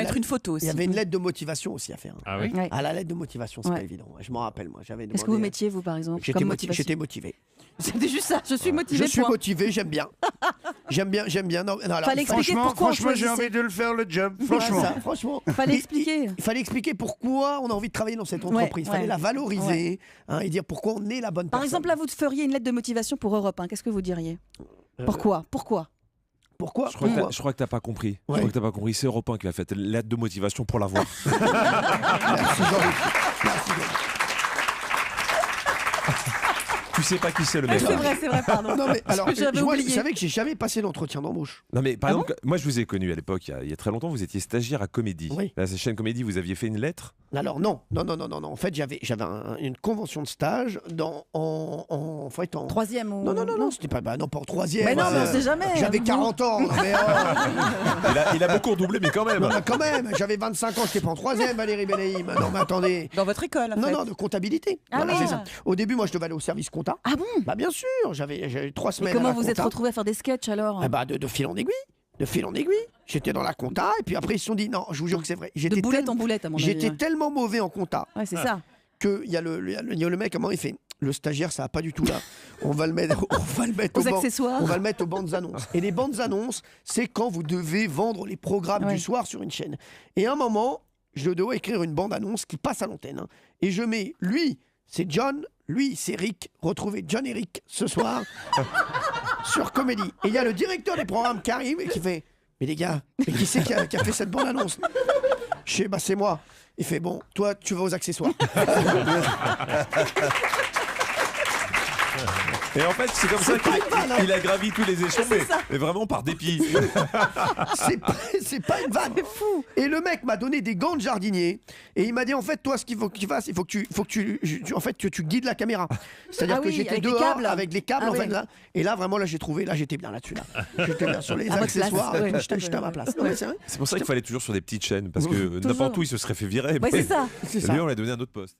mettre une photo aussi. Il y avait une lettre de motivation aussi à faire. Ah oui. Ouais. Ah, la lettre de motivation, c'est pas évident. Je m'en rappelle, moi. J'avais Qu'est-ce que vous mettiez, vous, par exemple, comme motivation? J'étais motivé. C'était juste ça, je suis motivé. Je suis point. motivé, j'aime bien. J'aime bien. Non, alors, Fallait expliquer pourquoi on Franchement, j'ai choisissait. envie de le faire le job. franchement. Franchement. Franchement. Fallait expliquer. Il fallait expliquer pourquoi on a envie de travailler dans cette entreprise. Il fallait ouais. la valoriser et dire pourquoi on est la bonne Par personne. exemple, là, vous feriez une lettre de motivation pour Europe 1. Qu'est-ce que vous diriez? Pourquoi? Pourquoi Je crois que t'as pas compris. Je crois que t'as pas compris. C'est Europe 1 qui a fait une lettre de motivation pour l'avoir. Merci Jean-Luc. Merci Jean-Luc. Tu sais pas qui c'est le mec. C'est vrai, pardon. Non mais alors, J'avais moi, oublié. vous savez que j'ai jamais passé d'entretien d'embauche. Non mais par exemple, moi je vous ai connu à l'époque, il y a très longtemps, vous étiez stagiaire à Comédie. Oui. Là, cette chaîne Comédie, vous aviez fait une lettre. Alors non. En fait, j'avais une convention de stage en fait en Troisième ou... Non, c'était pas non pas en troisième. Mais non, mais on sait jamais. J'avais Vous- 40 ans. Non, mais, Il a beaucoup redoublé, mais quand même. non, mais quand même, j'avais 25 ans, j'étais pas en troisième, Valérie Bellaïm. Non, mais attendez. Dans votre école, en fait. Non, de comptabilité. Ah Voilà, oui. c'est ça. Au début, moi, je devais aller au service compta. Ah bon? Bah bien sûr, j'avais 3 Et semaines. comment à la vous êtes compta. retrouvé à faire des sketchs alors? Ah bah de fil en aiguille. De fil en aiguille. J'étais dans la compta et puis après ils se sont dit non, je vous jure que c'est vrai. De boulette en boulette, à mon avis. J'étais ouais. tellement mauvais en compta Ouais, c'est ça. que il y a le mec comment il fait. Le stagiaire, ça va pas du tout là. On va le mettre Aux accessoires. On va le mettre aux bandes annonces. Et les bandes annonces, c'est quand vous devez vendre les programmes Ouais. du soir sur une chaîne. Et à un moment, je dois écrire une bande annonce qui passe à l'antenne. Hein. Et je mets lui, c'est John, lui, c'est Rick. Retrouvez John et Rick ce soir sur Comédie. Et il y a le directeur des programmes qui arrive et qui fait mais les gars, mais qui c'est qui a fait cette bande annonce? Je sais, bah c'est moi. Il fait bon, toi tu vas aux accessoires. Et en fait, c'est comme ça qu'il a gravi tous les échelons, mais vraiment par dépit. C'est pas une vanne. C'est fou. Et le mec m'a donné des gants de jardinier et il m'a dit en fait toi ce qu'il faut que tu fasses, il faut que tu guides la caméra. C'est-à-dire Ah que oui, j'étais avec les dehors câbles. avec les câbles Ah en fait oui. là. Et là vraiment là j'étais bien là-dessus là. J'étais bien sur les À votre accessoires. place, et tout, ouais. j'étais à ma place. Non, mais c'est vrai. C'est pour ça qu'il fallait toujours sur des petites chaînes, parce que n'importe où il se serait fait virer. Ouais, c'est ça. C'est ça. Lui, on lui a donné un autre poste.